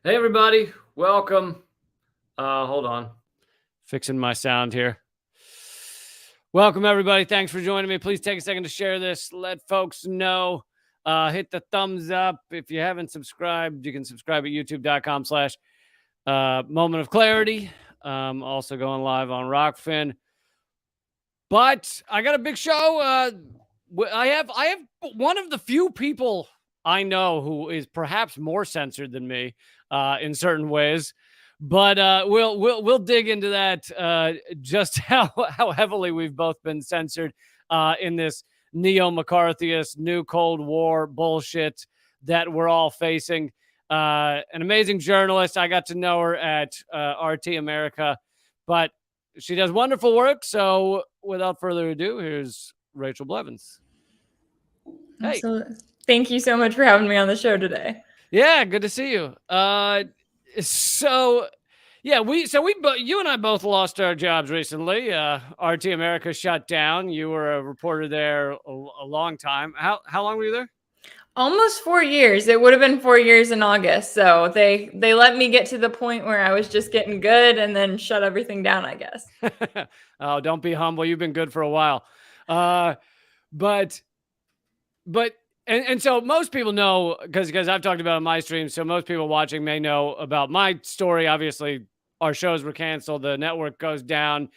Hey, everybody. Welcome. Hold on. Fixing my sound here. Welcome, everybody. Thanks for joining me. Please take a second to share this. Let folks know. Hit the thumbs up. If you haven't subscribed, you can subscribe at youtube.com/moment of clarity. Also going live on Rockfin. But I got a big show. I have one of the few people I know who is perhaps more censored than me in certain ways. But we'll dig into that, just how heavily we've both been censored in this neo-McCarthyist, new Cold War bullshit that we're all facing. An amazing journalist. I got to know her at RT America, but she does wonderful work. So without further ado, here's Rachel Blevins. Hey. Absolutely. Thank you so much for having me on the show today. Yeah, good to see you. So you and I both lost our jobs recently. RT America shut down. You were a reporter there a long time. How long were you there? Almost 4 years. It would have been 4 years in August. So they let me get to the point where I was just getting good and then shut everything down, I guess. Oh, don't be humble. You've been good for a while. But so most people know, because I've talked about it on my stream, so most people watching may know about my story. Obviously, our shows were canceled. The network goes down.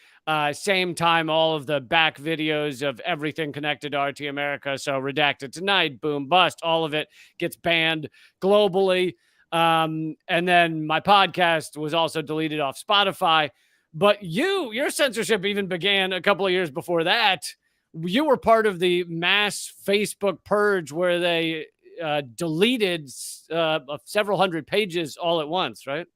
Same time, all of the back videos of everything connected to RT America, so Redacted Tonight, Boom Bust, all of it gets banned globally. And then my podcast was also deleted off Spotify. But your censorship even began a couple of years before that. You were part of the mass Facebook purge where they deleted several hundred pages all at once, right?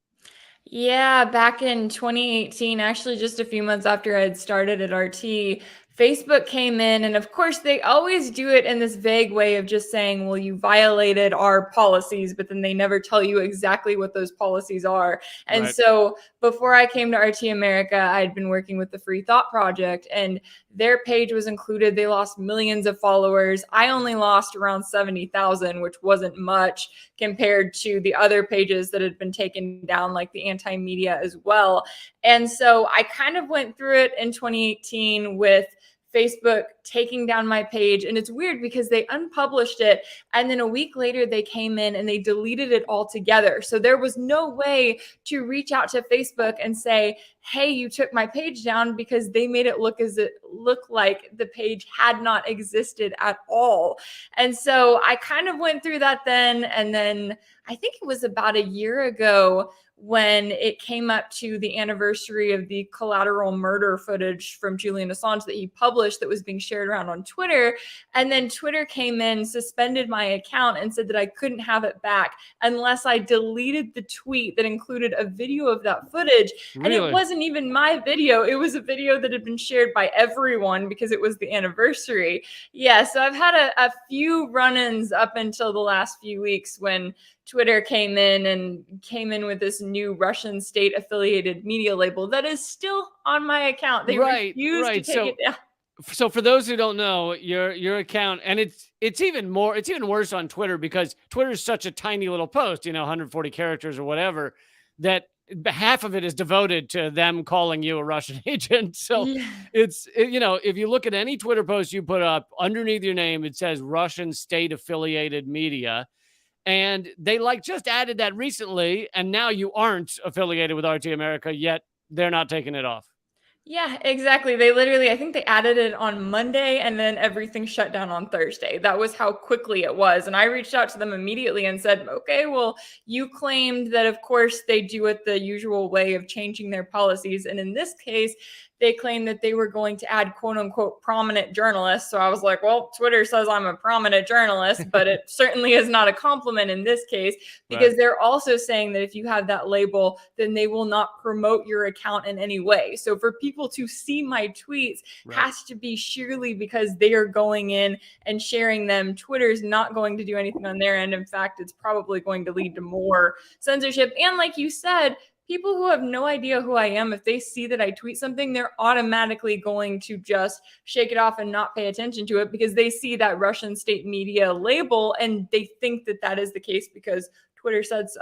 Yeah, back in 2018, actually just a few months after I had started at RT, Facebook came in, and of course, they always do it in this vague way of just saying, well, you violated our policies, but then they never tell you exactly what those policies are. And Right. So before I came to RT America, I'd been working with the Free Thought Project, and their page was included. They lost millions of followers. I only lost around 70,000, which wasn't much compared to the other pages that had been taken down, like the anti-media as well. And so I kind of went through it in 2018 with Facebook taking down my page. And it's weird because they unpublished it. And then a week later, they came in and they deleted it altogether. So there was no way to reach out to Facebook and say, hey, you took my page down, because they made it look like the page had not existed at all. And so I kind of went through that then. And then I think it was about a year ago when it came up to the anniversary of the collateral murder footage from Julian Assange that he published that was being shared around on Twitter. And then Twitter came in, suspended my account, and said that I couldn't have it back unless I deleted the tweet that included a video of that footage. Really? And it wasn't even my video. It was a video that had been shared by everyone because it was the anniversary. Yeah, so I've had a few run-ins up until the last few weeks when Twitter came in with this new Russian state affiliated media label that is still on my account. They refuse to take it down. So for those who don't know, your account, and it's even worse on Twitter, because Twitter is such a tiny little post, 140 characters or whatever, that half of it is devoted to them calling you a Russian agent. So Yeah. if you look at any Twitter post you put up, underneath your name, it says Russian state affiliated media. And they just added that recently, and now you aren't affiliated with RT America, yet they're not taking it off. Yeah, exactly. They literally, I think they added it on Monday and then everything shut down on Thursday. That was how quickly it was. And I reached out to them immediately and said, okay, well, you claimed that, of course, they do it the usual way of changing their policies. And in this case, they claimed that they were going to add quote unquote prominent journalists. So I was like, well, Twitter says I'm a prominent journalist, but it certainly is not a compliment in this case, because Right. They're also saying that if you have that label, then they will not promote your account in any way. So for people to see my tweets has to be sheerly because they are going in and sharing them. Twitter's not going to do anything on their end. In fact, it's probably going to lead to more censorship. And like you said, people who have no idea who I am, if they see that I tweet something, they're automatically going to just shake it off and not pay attention to it because they see that Russian state media label and they think that that is the case because Twitter said so.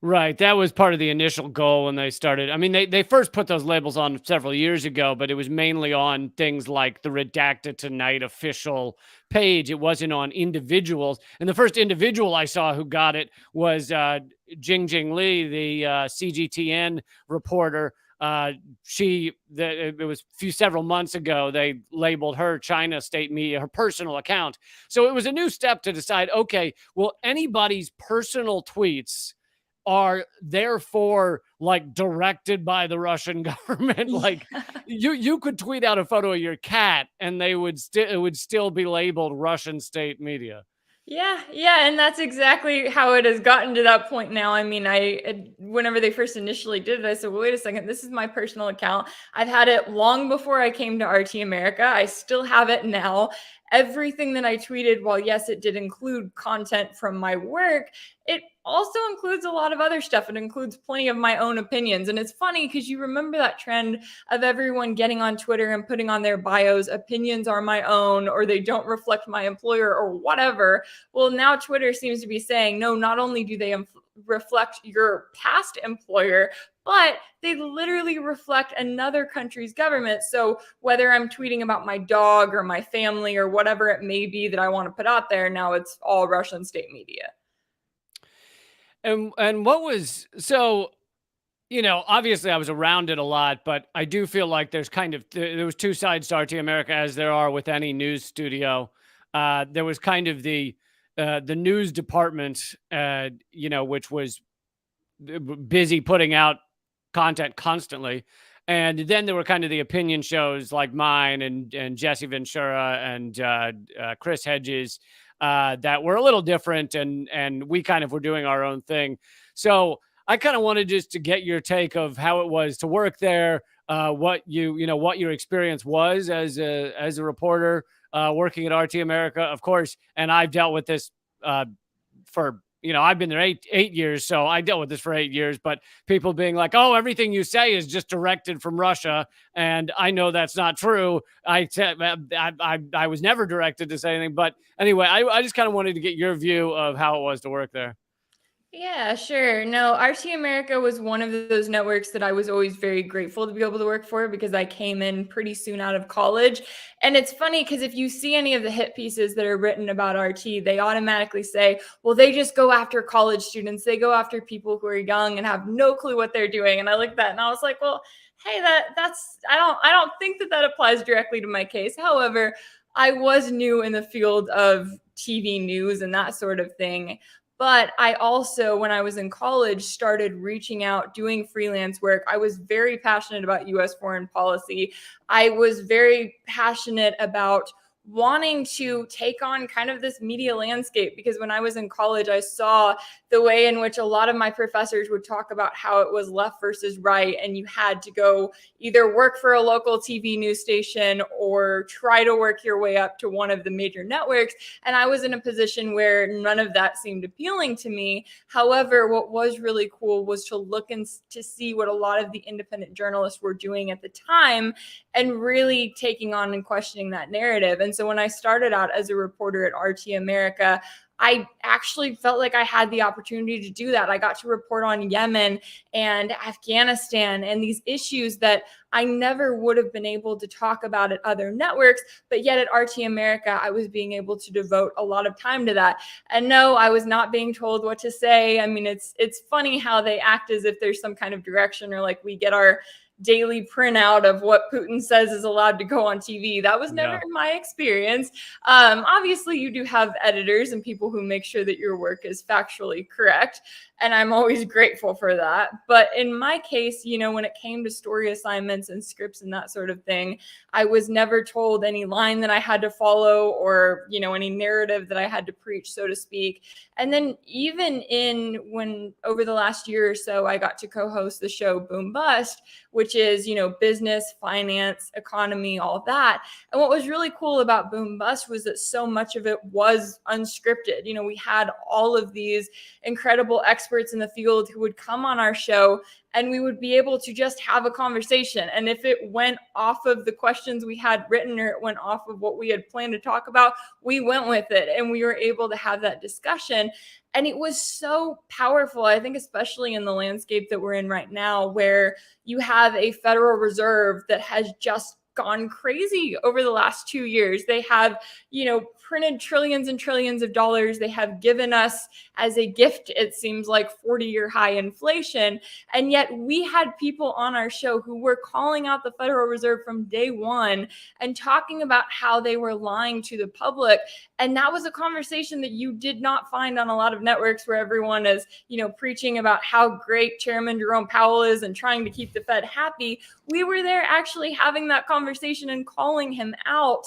Right. That was part of the initial goal when they started. I mean, they first put those labels on several years ago, but it was mainly on things like the Redacted Tonight official page. It wasn't on individuals. And the first individual I saw who got it was Jing Li, the CGTN reporter. It was several months ago, they labeled her China State Media, her personal account. So it was a new step to decide, okay, well, anybody's personal tweets are therefore like directed by the Russian government. Like Yeah. you could tweet out a photo of your cat and it would still be labeled Russian state media. Yeah, yeah, and that's exactly how it has gotten to that point now. I mean, whenever they first initially did it, I said, well, wait a second, this is my personal account. I've had it long before I came to RT America. I still have it now. Everything that I tweeted, while yes, it did include content from my work, it also includes a lot of other stuff. It includes plenty of my own opinions. And it's funny because you remember that trend of everyone getting on Twitter and putting on their bios, opinions are my own, or they don't reflect my employer, or whatever. Well, now Twitter seems to be saying, no, not only do they reflect your past employer, but they literally reflect another country's government. So whether I'm tweeting about my dog or my family or whatever it may be that I want to put out there, now it's all Russian state media. And what was so, obviously I was around it a lot, but I do feel like there's kind of there was two sides to RT America, as there are with any news studio. There was kind of the news department, which was busy putting out content constantly. And then there were kind of the opinion shows like mine and Jesse Ventura and Chris Hedges that were a little different, and we kind of were doing our own thing. So I kind of wanted just to get your take of how it was to work there, what what your experience was as a reporter working at RT America, of course. And I've dealt with this for I've been there eight years, so I dealt with this for 8 years. But people being like, "Oh, everything you say is just directed from Russia," and I know that's not true. I was never directed to say anything. But anyway, I just kind of wanted to get your view of how it was to work there. Yeah, sure. No, RT America was one of those networks that I was always very grateful to be able to work for because I came in pretty soon out of college. And it's funny because if you see any of the hit pieces that are written about RT, they automatically say, well, they just go after college students. They go after people who are young and have no clue what they're doing. And I looked at that and I was like, well, hey, that's I don't think that applies directly to my case. However, I was new in the field of TV news and that sort of thing. But I also, when I was in college, started reaching out, doing freelance work. I was very passionate about US foreign policy. I was very passionate about wanting to take on kind of this media landscape because when I was in college, I saw the way in which a lot of my professors would talk about how it was left versus right. And you had to go either work for a local TV news station or try to work your way up to one of the major networks. And I was in a position where none of that seemed appealing to me. However, what was really cool was to look and to see what a lot of the independent journalists were doing at the time and really taking on and questioning that narrative. And so when I started out as a reporter at RT America, I actually felt like I had the opportunity to do that. I got to report on Yemen and Afghanistan and these issues that I never would have been able to talk about at other networks. But yet at RT America, I was being able to devote a lot of time to that. And no, I was not being told what to say. I mean, it's funny how they act as if there's some kind of direction or like we get our daily printout of what Putin says is allowed to go on TV. That was never my experience. Obviously, you do have editors and people who make sure that your work is factually correct. And I'm always grateful for that. But in my case, when it came to story assignments and scripts and that sort of thing, I was never told any line that I had to follow or, any narrative that I had to preach, so to speak. And then even when over the last year or so, I got to co-host the show Boom Bust, which is, business, finance, economy, all that. And what was really cool about Boom Bust was that so much of it was unscripted. We had all of these incredible experts in the field who would come on our show and we would be able to just have a conversation. And if it went off of the questions we had written, or it went off of what we had planned to talk about, we went with it and we were able to have that discussion. And it was so powerful, I think, especially in the landscape that we're in right now, where you have a Federal Reserve that has just gone crazy over the last 2 years. They have, printed trillions and trillions of dollars. They have given us as a gift, it seems like, 40-year high inflation. And yet we had people on our show who were calling out the Federal Reserve from day one and talking about how they were lying to the public. And that was a conversation that you did not find on a lot of networks, where everyone is, preaching about how great Chairman Jerome Powell is and trying to keep the Fed happy. We were there actually having that conversation and calling him out.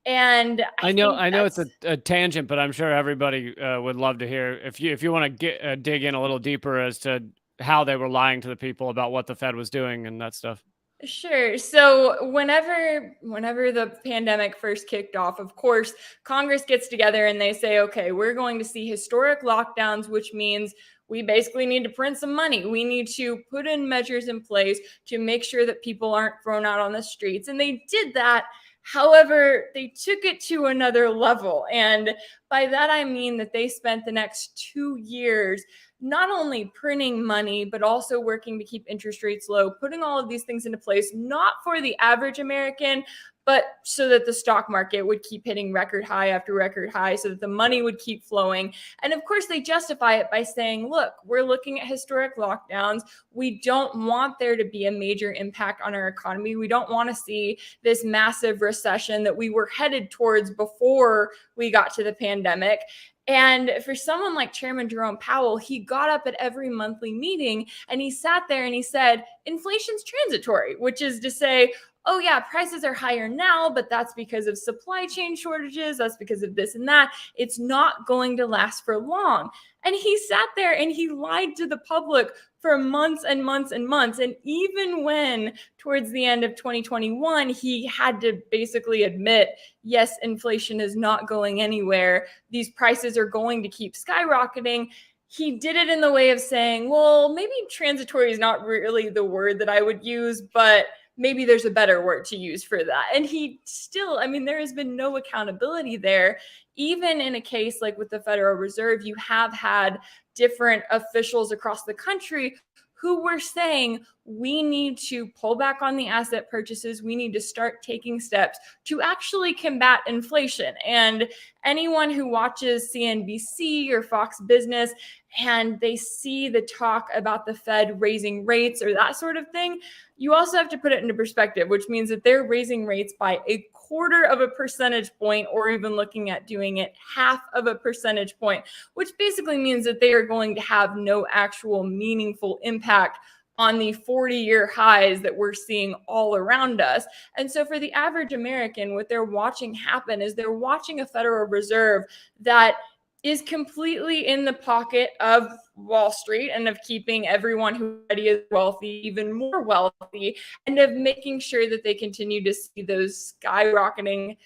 And I know it's a tangent, but I'm sure everybody would love to hear if you want to dig in a little deeper as to how they were lying to the people about what the Fed was doing and that stuff. Sure. So whenever the pandemic first kicked off, of course, Congress gets together and they say, okay, we're going to see historic lockdowns, which means we basically need to print some money. We need to put in measures in place to make sure that people aren't thrown out on the streets. And they did that. However, they took it to another level. And by that, I mean that they spent the next 2 years not only printing money, but also working to keep interest rates low, putting all of these things into place, not for the average American, but so that the stock market would keep hitting record high after record high, so that the money would keep flowing. And of course, they justify it by saying, look, we're looking at historic lockdowns. We don't want there to be a major impact on our economy. We don't want to see this massive recession that we were headed towards before we got to the pandemic. And for someone like Chairman Jerome Powell, he got up at every monthly meeting and he sat there and he said, inflation's transitory, which is to say, oh yeah, prices are higher now, but that's because of supply chain shortages. That's because of this and that. It's not going to last for long. And he sat there and he lied to the public for months and months and months. And even when towards the end of 2021, he had to basically admit, yes, inflation is not going anywhere. These prices are going to keep skyrocketing. He did it in the way of saying, well, maybe transitory is not really the word that I would use, but maybe there's a better word to use for that. And he still, there has been no accountability there. Even in a case like with the Federal Reserve, you have had different officials across the country who were saying, we need to pull back on the asset purchases. We need to start taking steps to actually combat inflation. And anyone who watches CNBC or Fox Business and they see the talk about the Fed raising rates or that sort of thing, you also have to put it into perspective, which means that they're raising rates by 1/4 of a percentage point, or even looking at doing it 1/2 of a percentage point, which basically means that they are going to have no actual meaningful impact on the 40-year highs that we're seeing all around us. And so for the average American, what they're watching happen is they're watching a Federal Reserve that is completely in the pocket of Wall Street and of keeping everyone who already is wealthy even more wealthy, and of making sure that they continue to see those skyrocketing,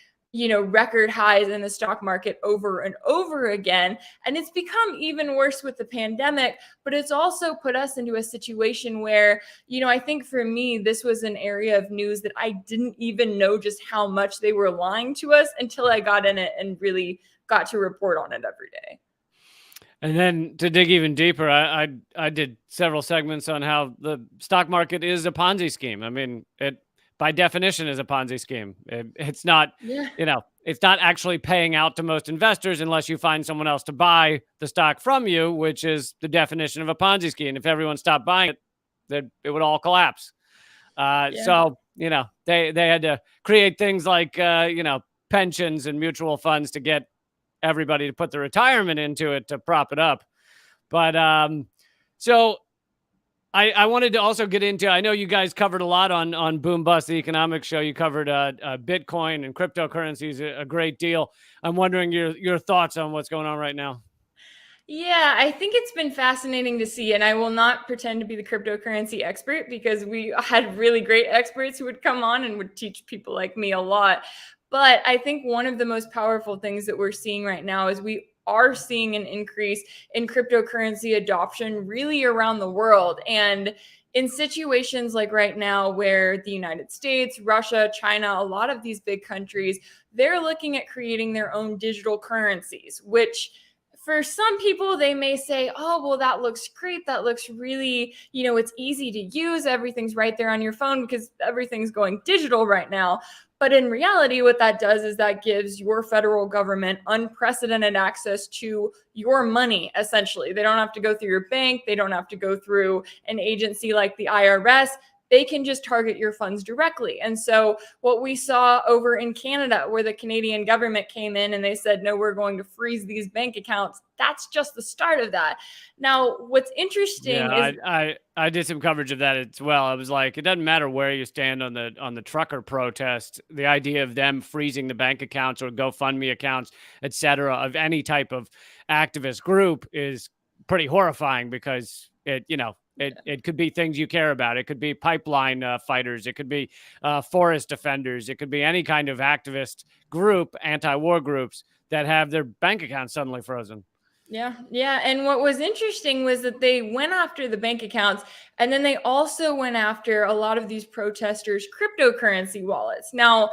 record highs in the stock market over and over again. And it's become even worse with the pandemic, but it's also put us into a situation where, I think for me, this was an area of news that I didn't even know just how much they were lying to us until I got in it and really got to report on it every day. And then to dig even deeper, I did several segments on how the stock market is a Ponzi scheme. It by definition is a Ponzi scheme. It's not, it's not actually paying out to most investors unless you find someone else to buy the stock from you, which is the definition of a Ponzi scheme. If everyone stopped buying it, then it would all collapse. So, they had to create things like, pensions and mutual funds to get everybody to put their retirement into it to prop it up. But so I wanted to also get into, I know you guys covered a lot on Boom Bust, the economics show. You covered Bitcoin and cryptocurrencies a great deal. I'm wondering your thoughts on what's going on right now. Yeah, I think it's been fascinating to see, and I will not pretend to be the cryptocurrency expert because we had really great experts who would come on and would teach people like me a lot. But I think one of the most powerful things that we're seeing right now is we are seeing an increase in cryptocurrency adoption really around the world. And in situations like right now where the United States, Russia, China, a lot of these big countries, they're looking at creating their own digital currencies, which for some people, they may say, oh, well, that looks great. That looks really, it's easy to use. Everything's right there on your phone because everything's going digital right now. But in reality, what that does is that gives your federal government unprecedented access to your money, essentially. They don't have to go through your bank. They don't have to go through an agency like the IRS. They can just target your funds directly. And so what we saw over in Canada, where the Canadian government came in and they said, no, we're going to freeze these bank accounts. That's just the start of that. Now, what's interesting is I did some coverage of that as well. I was like, it doesn't matter where you stand on the trucker protest. The idea of them freezing the bank accounts or GoFundMe accounts, et cetera, of any type of activist group is pretty horrifying because it could be things you care about. It could be pipeline fighters. It could be forest defenders. It could be any kind of activist group, anti-war groups that have their bank accounts suddenly frozen. Yeah. And what was interesting was that they went after the bank accounts, and then they also went after a lot of these protesters' cryptocurrency wallets. Now,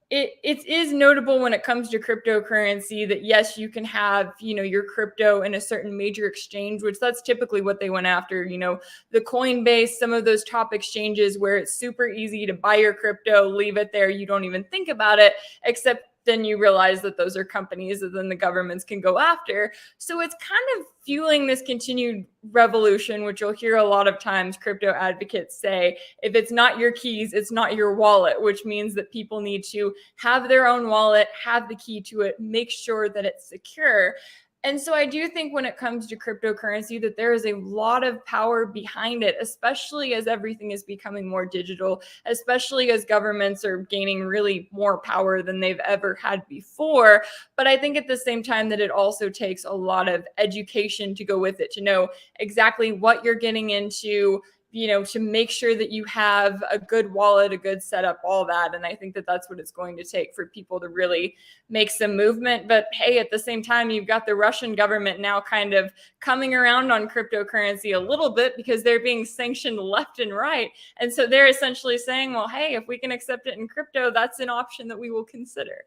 it is notable when it comes to cryptocurrency that yes, you can have, your crypto in a certain major exchange, which that's typically what they went after, the Coinbase, some of those top exchanges where it's super easy to buy your crypto, leave it there. You don't even think about it, except then you realize that those are companies that then the governments can go after. So it's kind of fueling this continued revolution, which you'll hear a lot of times crypto advocates say, if it's not your keys, it's not your wallet, which means that people need to have their own wallet, have the key to it, make sure that it's secure. And so I do think when it comes to cryptocurrency that there is a lot of power behind it, especially as everything is becoming more digital, especially as governments are gaining really more power than they've ever had before. But I think at the same time that it also takes a lot of education to go with it, to know exactly what you're getting into, to make sure that you have a good wallet, a good setup, all that. And I think that that's what it's going to take for people to really make some movement. But hey, at the same time, you've got the Russian government now kind of coming around on cryptocurrency a little bit because they're being sanctioned left and right. And so they're essentially saying, well, hey, if we can accept it in crypto, that's an option that we will consider.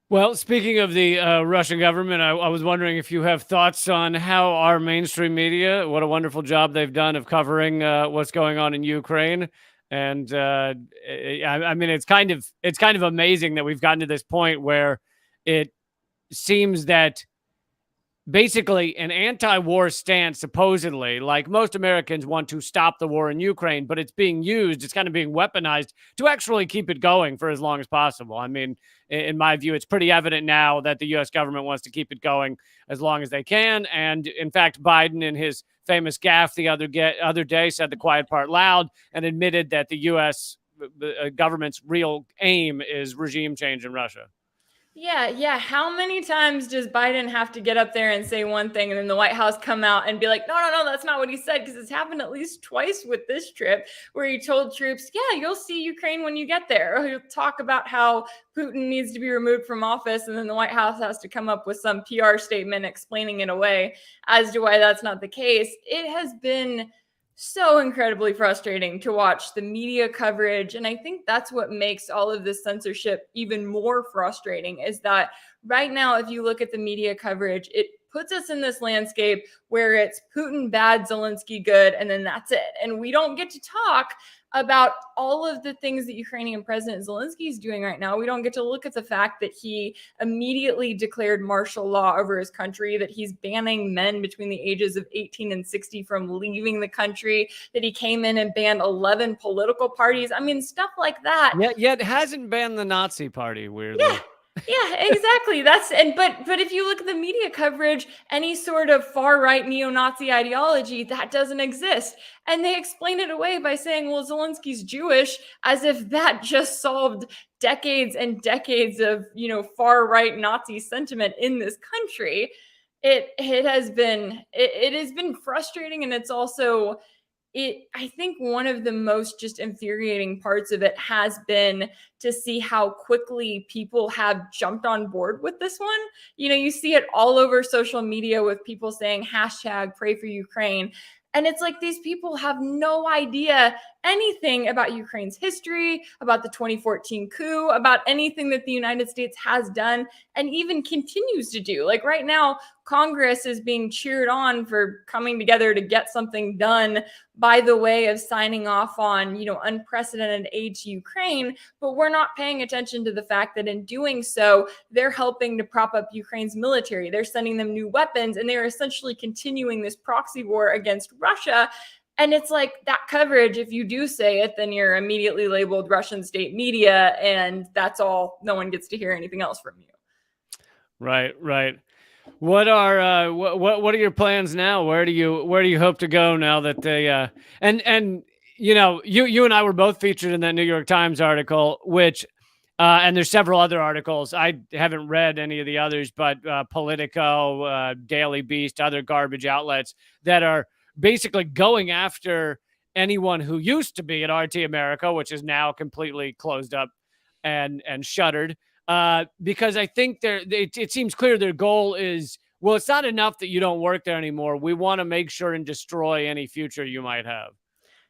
Well, speaking of the Russian government, I was wondering if you have thoughts on how our mainstream media, what a wonderful job they've done of covering what's going on in Ukraine. And I mean, it's kind of amazing that we've gotten to this point where it seems that basically an anti-war stance, supposedly, like most Americans want to stop the war in Ukraine, but it's being used, it's kind of being weaponized to actually keep it going for as long as possible. I mean, in my view, it's pretty evident now that the U.S. government wants to keep it going as long as they can. And in fact, Biden, in his famous gaffe the other day, said the quiet part loud and admitted that the U.S. government's real aim is regime change in Russia. Yeah. How many times does Biden have to get up there and say one thing and then the White House come out and be like, no, that's not what he said? Because it's happened at least twice with this trip where he told troops, yeah, you'll see Ukraine when you get there. Or he'll talk about how Putin needs to be removed from office. And then the White House has to come up with some PR statement explaining it away as to why that's not the case. It has been so incredibly frustrating to watch the media coverage. And I think that's what makes all of this censorship even more frustrating is that right now, if you look at the media coverage, it puts us in this landscape where it's Putin bad, Zelensky good, and then that's it. And we don't get to talk about all of the things that Ukrainian President Zelensky is doing right now. We don't get to look at the fact that he immediately declared martial law over his country, that he's banning men between the ages of 18 and 60 from leaving the country, that he came in and banned 11 political parties. I mean, stuff like that. Yet hasn't banned the Nazi party, weirdly. Yeah, exactly. But if you look at the media coverage, any sort of far right neo-Nazi ideology, that doesn't exist. And they explain it away by saying, well, Zelensky's Jewish, as if that just solved decades and decades of, far right Nazi sentiment in this country. It has been frustrating, and it's also I think one of the most just infuriating parts of it has been to see how quickly people have jumped on board with this one. You see it all over social media with people saying hashtag pray for Ukraine. And it's like these people have no idea anything about Ukraine's history, about the 2014 coup, about anything that the United States has done and even continues to do. Like right now, Congress is being cheered on for coming together to get something done by the way of signing off on, unprecedented aid to Ukraine. But we're not paying attention to the fact that in doing so, they're helping to prop up Ukraine's military. They're sending them new weapons, and they're essentially continuing this proxy war against Russia. And it's like that coverage, if you do say it, then you're immediately labeled Russian state media, and that's all. No one gets to hear anything else from you. Right, right. What are what are your plans now? Where do you hope to go now that they and you and I were both featured in that New York Times article, which and there's several other articles. I haven't read any of the others, but Politico, Daily Beast, other garbage outlets that are basically going after anyone who used to be at RT America, which is now completely closed up and shuttered. Because I think it seems clear their goal is, well, it's not enough that you don't work there anymore. We want to make sure and destroy any future you might have.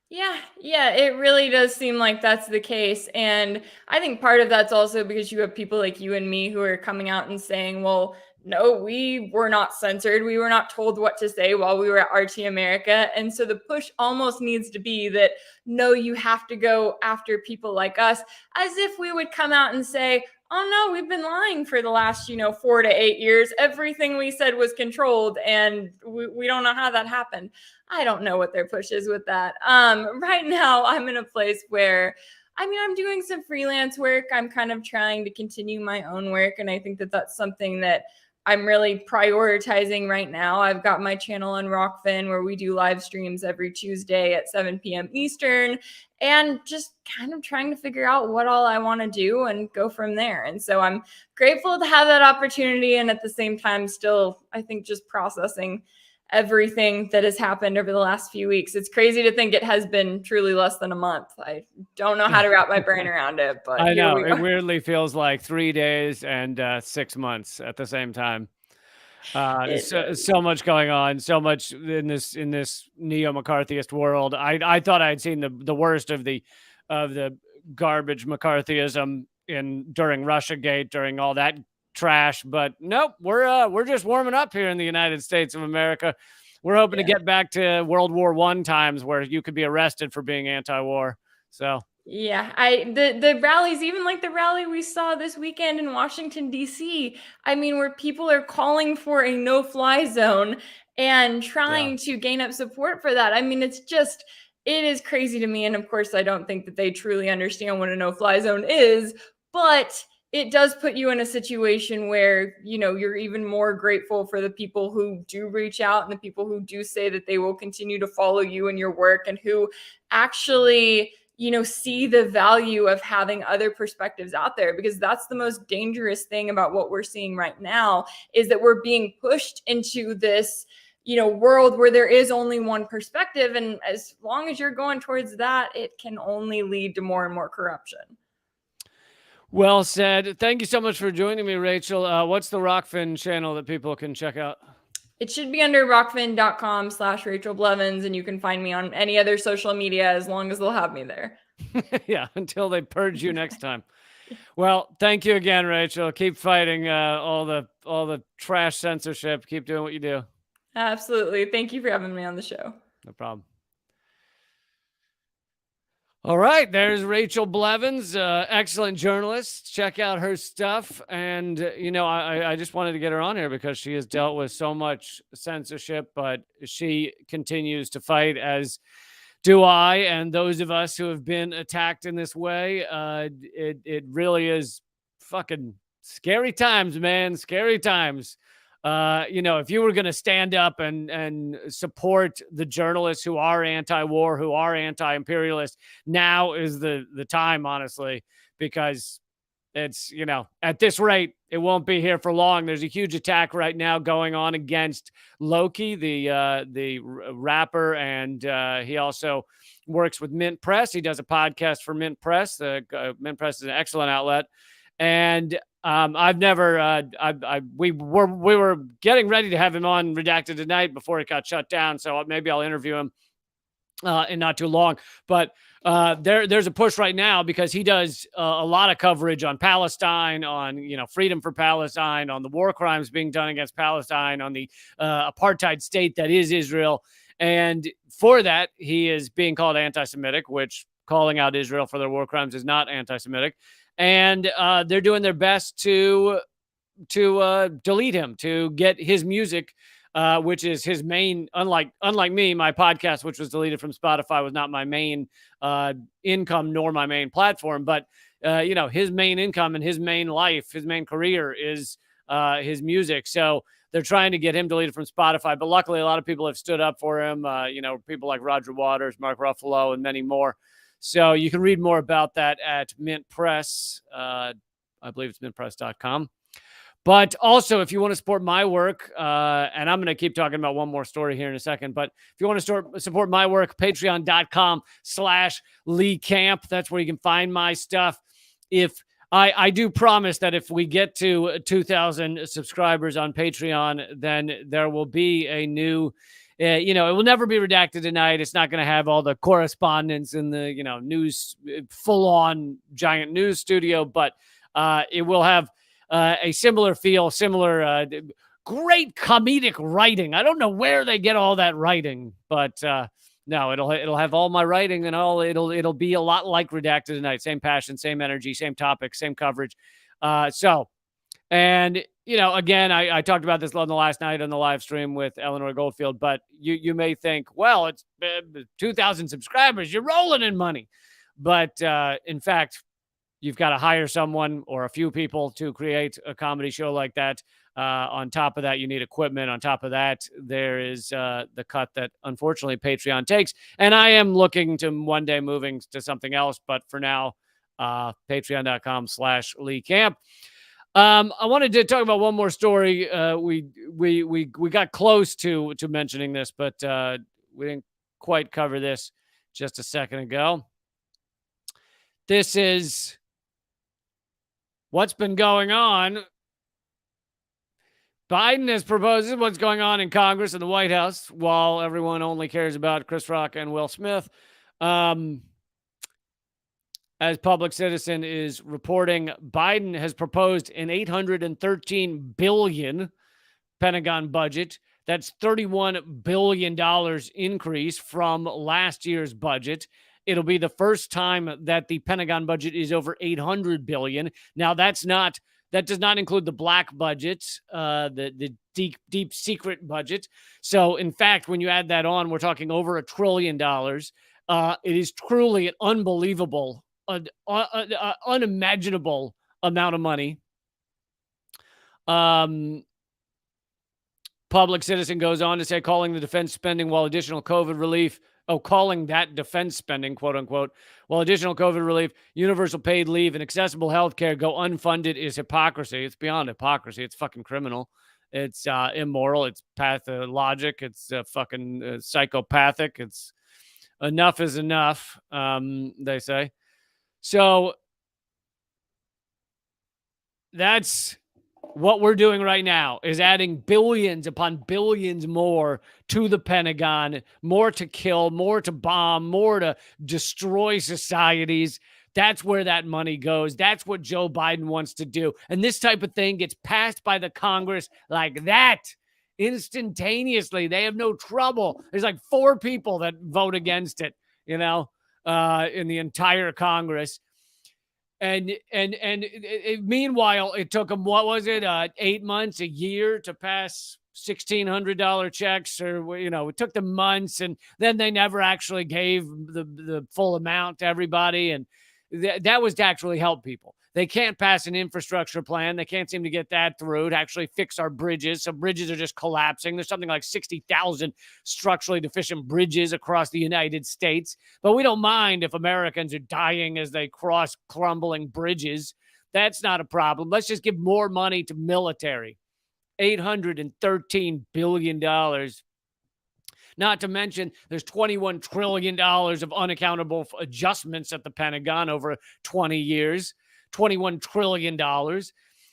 Yeah, it really does seem like that's the case. And I think part of that's also because you have people like you and me who are coming out and saying, well, no, we were not censored. We were not told what to say while we were at RT America. And so the push almost needs to be that, no, you have to go after people like us, as if we would come out and say, oh no, we've been lying for the last, 4 to 8 years. Everything we said was controlled, and we don't know how that happened. I don't know what their push is with that. Right now, I'm in a place where, I'm doing some freelance work. I'm kind of trying to continue my own work, and I think that that's something that I'm really prioritizing right now. I've got my channel on Rockfin where we do live streams every Tuesday at 7 p.m. Eastern, and just kind of trying to figure out what all I want to do and go from there. And so I'm grateful to have that opportunity. And at the same time, still, I think just processing everything that has happened over the last few weeks. It's crazy to think it has been truly less than a month. I don't know how to wrap my brain around it, but I know it weirdly feels like 3 days and 6 months at the same time. So much going on, so much in this neo-McCarthyist world. I thought I had seen the worst of the garbage McCarthyism during Russiagate, during all that trash, but nope, we're just warming up here in the United States of America. We're hoping to get back to World War I times where you could be arrested for being anti-war. So yeah, the rallies, even like the rally we saw this weekend in Washington, D.C., where people are calling for a no-fly zone and trying to gain up support for that. It is crazy to me. And of course, I don't think that they truly understand what a no-fly zone is, but it does put you in a situation where, you're even more grateful for the people who do reach out and the people who do say that they will continue to follow you and your work, and who actually see the value of having other perspectives out there. Because that's the most dangerous thing about what we're seeing right now, is that we're being pushed into this, world where there is only one perspective. And as long as you're going towards that, it can only lead to more and more corruption. Well said. Thank you so much for joining me, Rachel. What's the Rockfin channel that people can check out? It should be under rockfin.com/Rachel Blevins, and you can find me on any other social media as long as they'll have me there. Yeah, until they purge you next time. Well, thank you again, Rachel. Keep fighting all the trash censorship. Keep doing what you do. Absolutely. Thank you for having me on the show. No problem. All right, there's Rachel Blevins, excellent journalist. Check out her stuff. And, I just wanted to get her on here because she has dealt with so much censorship, but she continues to fight, as do I, and those of us who have been attacked in this way. It really is fucking scary times, man. Scary times. If you were going to stand up and support the journalists who are anti-war, who are anti-imperialist, now is the time, honestly, because it's, at this rate, it won't be here for long. There's a huge attack right now going on against Loki, the rapper, and he also works with Mint Press. He does a podcast for Mint Press. Mint Press is an excellent outlet. And I've never, we were getting ready to have him on Redacted tonight before it got shut down. So maybe I'll interview him in not too long. But there's a push right now because he does a lot of coverage on Palestine, on freedom for Palestine, on the war crimes being done against Palestine, on the apartheid state that is Israel. And for that, he is being called anti-Semitic, which calling out Israel for their war crimes is not anti-Semitic. And they're doing their best to delete him, to get his music, which is his main. Unlike me, my podcast, which was deleted from Spotify, was not my main income nor my main platform. But his main income and his main life, his main career is his music. So they're trying to get him deleted from Spotify. But luckily, a lot of people have stood up for him. People like Roger Waters, Mark Ruffalo, and many more. So you can read more about that at Mint Press. I believe it's mintpress.com. But also, if you want to support my work, and I'm going to keep talking about one more story here in a second, but if you want to support my work, patreon.com/Lee Camp. That's where you can find my stuff. If I do promise that if we get to 2,000 subscribers on Patreon, then there will be a new... it will never be Redacted tonight. It's not going to have all the correspondence in the, news, full-on giant news studio, but it will have a similar feel, similar great comedic writing. I don't know where they get all that writing, but no, it'll have all my writing and all. It'll be a lot like Redacted tonight. Same passion, same energy, same topic, same coverage. And, again, I talked about this on the last night on the live stream with Eleanor Goldfield, but you may think, well, it's 2,000 subscribers. You're rolling in money. But in fact, you've got to hire someone or a few people to create a comedy show like that. On top of that, you need equipment. On top of that, there is the cut that, unfortunately, Patreon takes. And I am looking to one day moving to something else. But for now, patreon.com/Lee Camp. I wanted to talk about one more story. We got close to mentioning this, but we didn't quite cover this just a second ago. This is what's been going on. Biden has proposed, this is what's going on in Congress and the White House, while everyone only cares about Chris Rock and Will Smith. As Public Citizen is reporting, Biden has proposed an $813 billion Pentagon budget. That's $31 billion increase from last year's budget. It'll be the first time that the Pentagon budget is over $800 billion. Now, that does not include the black budget, the deep secret budget. So, in fact, when you add that on, we're talking over $1 trillion. It is truly an unbelievable, unimaginable amount of money. Public Citizen goes on to say, calling the defense spending while additional COVID relief, calling that defense spending, quote unquote, while additional COVID relief, universal paid leave, and accessible health care go unfunded is hypocrisy. It's beyond hypocrisy. It's fucking criminal. It's immoral. It's pathologic. It's fucking psychopathic. It's enough is enough, they say. So that's what we're doing right now, is adding billions upon billions more to the Pentagon, more to kill, more to bomb, more to destroy societies. That's where that money goes. That's what Joe Biden wants to do. And this type of thing gets passed by the Congress like that instantaneously. They have no trouble. There's like 4 people that vote against it, in the entire Congress. And meanwhile, it took them, 8 months, a year to pass $1,600 checks, or, it took them months, and then they never actually gave the full amount to everybody. And that was to actually help people. They can't pass an infrastructure plan. They can't seem to get that through to actually fix our bridges. So bridges are just collapsing. There's something like 60,000 structurally deficient bridges across the United States. But we don't mind if Americans are dying as they cross crumbling bridges. That's not a problem. Let's just give more money to military. $813 billion. Not to mention, there's $21 trillion of unaccountable adjustments at the Pentagon over 20 years. $21 trillion.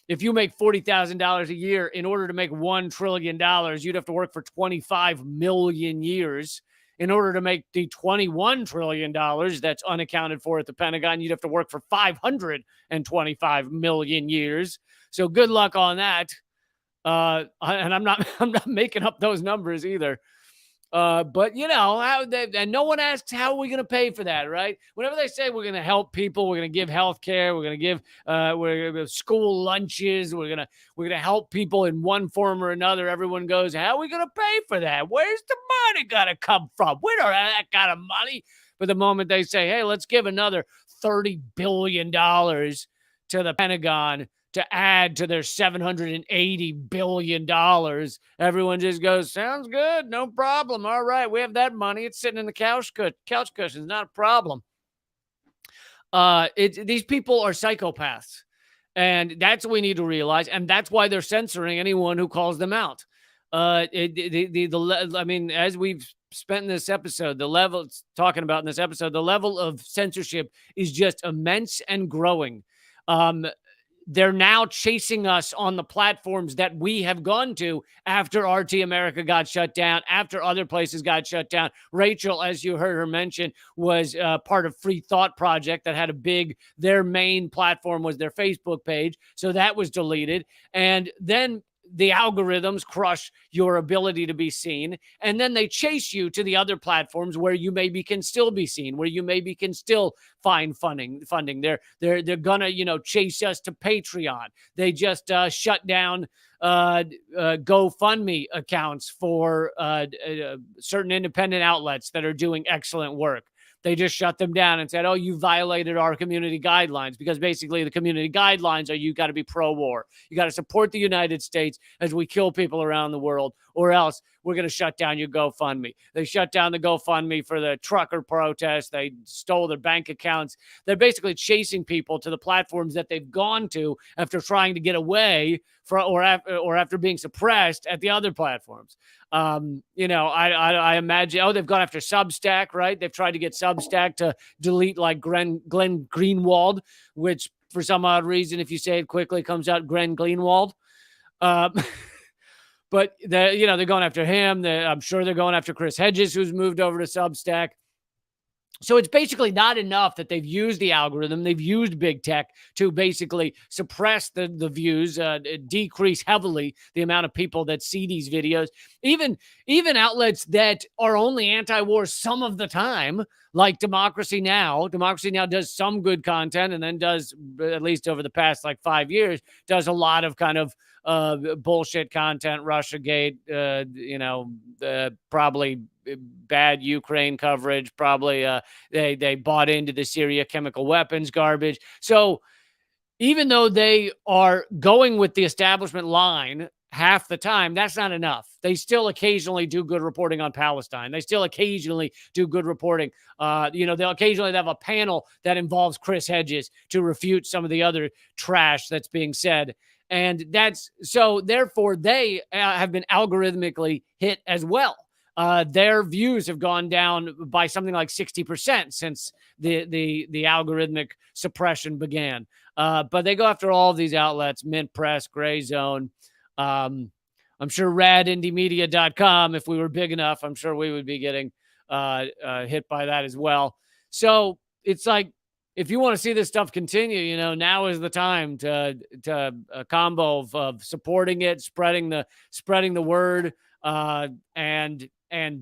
If you make $40,000 a year, in order to make $1 trillion, you'd have to work for 25 million years. In order to make the $21 trillion that's unaccounted for at the Pentagon, you'd have to work for 525 million years. So good luck on that. And I'm not making up those numbers either. But you know, and no one asks, how are we going to pay for that, right? Whenever they say we're going to help people, we're going to give health care, we're going to give school lunches, we're going to help people in one form or another, everyone goes, how are we going to pay for that? Where's the money going to come from? We don't have that kind of money. But the moment they say, hey, let's give another $30 billion to the Pentagon to add to their $780 billion, everyone just goes, sounds good, no problem. All right, we have that money. It's sitting in the couch cushions, not a problem. These people are psychopaths, and that's what we need to realize, and that's why they're censoring anyone who calls them out. I mean, as we've spent in this episode, the level of censorship is just immense and growing. They're now chasing us on the platforms that we have gone to after RT America got shut down, after other places got shut down. Rachel, as you heard her mention, was part of Free Thought Project that had their main platform was their Facebook page. So that was deleted. And then the algorithms crush your ability to be seen, and then they chase you to the other platforms where you maybe can still be seen, where you maybe can still find funding. They're gonna, chase us to Patreon. They just shut down GoFundMe accounts for certain independent outlets that are doing excellent work. They just shut them down and said, oh, you violated our community guidelines, because basically the community guidelines are you got to be pro-war. You got to support the United States as we kill people around the world, or else we're going to shut down your GoFundMe. They shut down the GoFundMe for the trucker protest. They stole their bank accounts. They're basically chasing people to the platforms that they've gone to after trying to get away or after being suppressed at the other platforms. I imagine, they've gone after Substack, right? They've tried to get Substack to delete like Glenn Greenwald, which for some odd reason, if you say it quickly, comes out Glenn Greenwald. But they're going after him. I'm sure they're going after Chris Hedges, who's moved over to Substack. So it's basically not enough that they've used the algorithm. They've used big tech to basically suppress the views, decrease heavily the amount of people that see these videos. Even outlets that are only anti-war some of the time, like Democracy Now! Democracy Now! Does some good content, and then does, at least over the past 5 years, does a lot of kind of bullshit content, Russiagate, probably bad Ukraine coverage, probably they bought into the Syria chemical weapons garbage. So even though they are going with the establishment line half the time, that's not enough. They still occasionally do good reporting on Palestine. They still occasionally do good reporting. They'll occasionally have a panel that involves Chris Hedges to refute some of the other trash that's being said. And therefore they have been algorithmically hit as well. Their views have gone down by something like 60% since the algorithmic suppression began. But they go after all of these outlets: Mint Press, Gray Zone. I'm sure radindiemedia.com, if we were big enough, I'm sure we would be getting hit by that as well. So it's like, if you want to see this stuff continue, now is the time to a combo of supporting it, spreading the word, and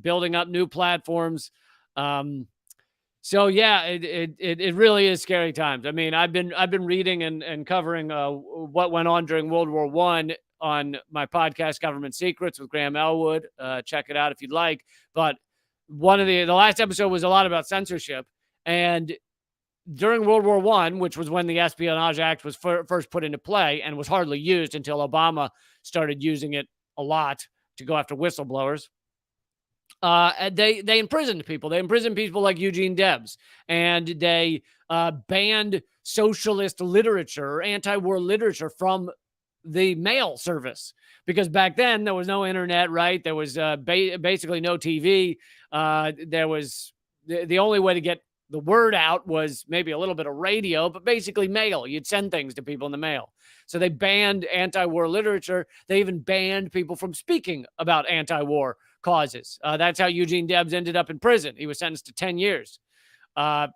building up new platforms. So yeah, it really is scary times. I mean, I've been reading and covering what went on during World War I on my podcast, Government Secrets with Graham Elwood. Check it out if you'd like. But the last episode was a lot about censorship, and during World War I, which was when the Espionage Act was first put into play and was hardly used until Obama started using it a lot to go after whistleblowers, they imprisoned people. They imprisoned people like Eugene Debs, and they banned socialist literature or anti-war literature from the mail service, because back then there was no internet, right? There was basically no TV. There was the only way to get the word out was maybe a little bit of radio, but basically mail. You'd send things to people in the mail. So they banned anti-war literature. They even banned people from speaking about anti-war causes. That's how Eugene Debs ended up in prison. He was sentenced to 10 years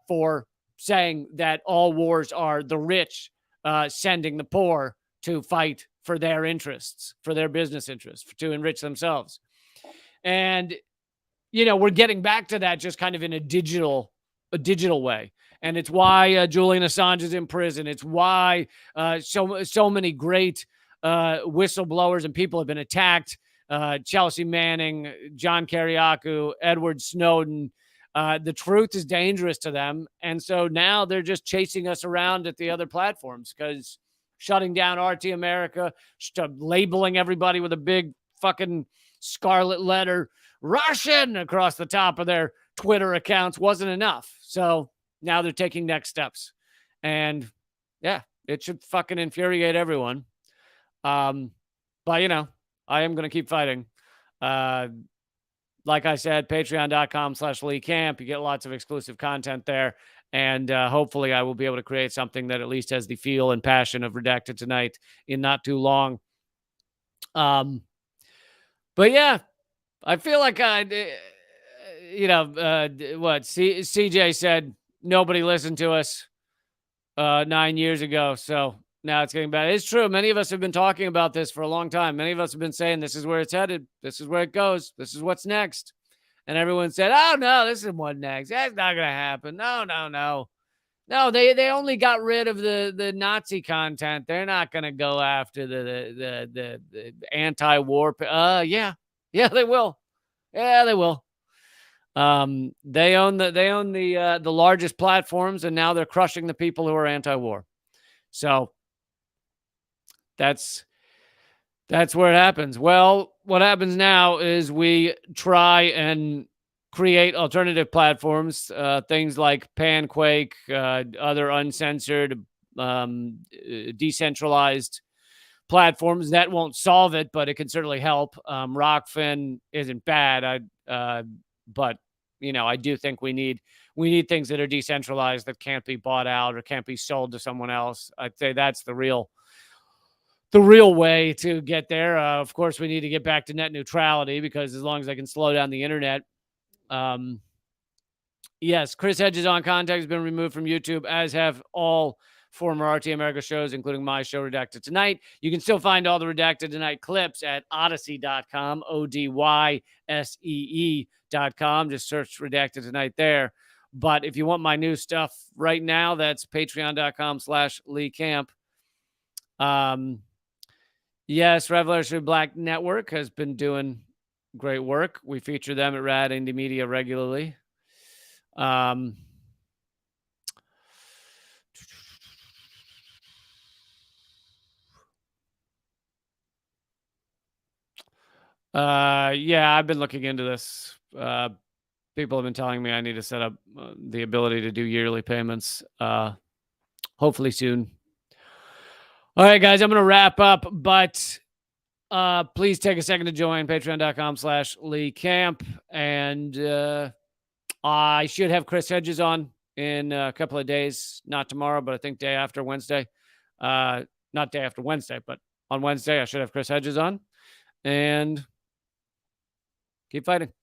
for saying that all wars are the rich sending the poor to fight for their interests, for their business interests, to enrich themselves. And, we're getting back to that just kind of in a digital way. And it's why Julian Assange is in prison. It's why so many great whistleblowers and people have been attacked. Chelsea Manning, John Kiriakou, Edward Snowden. The truth is dangerous to them. And so now they're just chasing us around at the other platforms because shutting down RT America, labeling everybody with a big fucking scarlet letter Russian across the top of their Twitter accounts wasn't enough. So now they're taking next steps. And yeah, it should fucking infuriate everyone. But, I am going to keep fighting. Like I said, patreon.com/Lee Camp. You get lots of exclusive content there. And hopefully I will be able to create something that at least has the feel and passion of Redacted Tonight in not too long. But yeah, I feel like CJ said nobody listened to us 9 years ago. So now it's getting bad. It's true. Many of us have been talking about this for a long time. Many of us have been saying this is where it's headed. This is where it goes. This is what's next. And everyone said, oh, no, this is what next. That's not going to happen. No. No, they only got rid of the Nazi content. They're not going to go after the anti-war. Yeah, they will. Yeah, they will. They own the largest platforms, and now they're crushing the people who are anti-war. So that's where it happens. Well, what happens now is we try and create alternative platforms, things like Panquake, other uncensored, decentralized platforms. That won't solve it, but it can certainly help. Rockfin isn't bad, but I do think we need things that are decentralized that can't be bought out or can't be sold to someone else. I'd say that's the real way to get there. Of course, we need to get back to net neutrality because as long as I can slow down the internet. Yes, Chris Hedges on Contact has been removed from YouTube, as have all former RT America shows, including my show, Redacted Tonight. You can still find all the Redacted Tonight clips at odyssey.com, ODYSEE.com. Just search Redacted Tonight there. But if you want my new stuff right now, that's patreon.com/Lee Camp. Yes, Revolutionary Black Network has been doing great work. We feature them at Rad Indie Media regularly. Yeah, I've been looking into this. People have been telling me I need to set up the ability to do yearly payments. Hopefully soon. All right, guys, I'm going to wrap up, but please take a second to join patreon.com/Lee Camp. And I should have Chris Hedges on in a couple of days. Not tomorrow, but I think day after Wednesday. Not day after Wednesday, but on Wednesday, I should have Chris Hedges on. And keep fighting.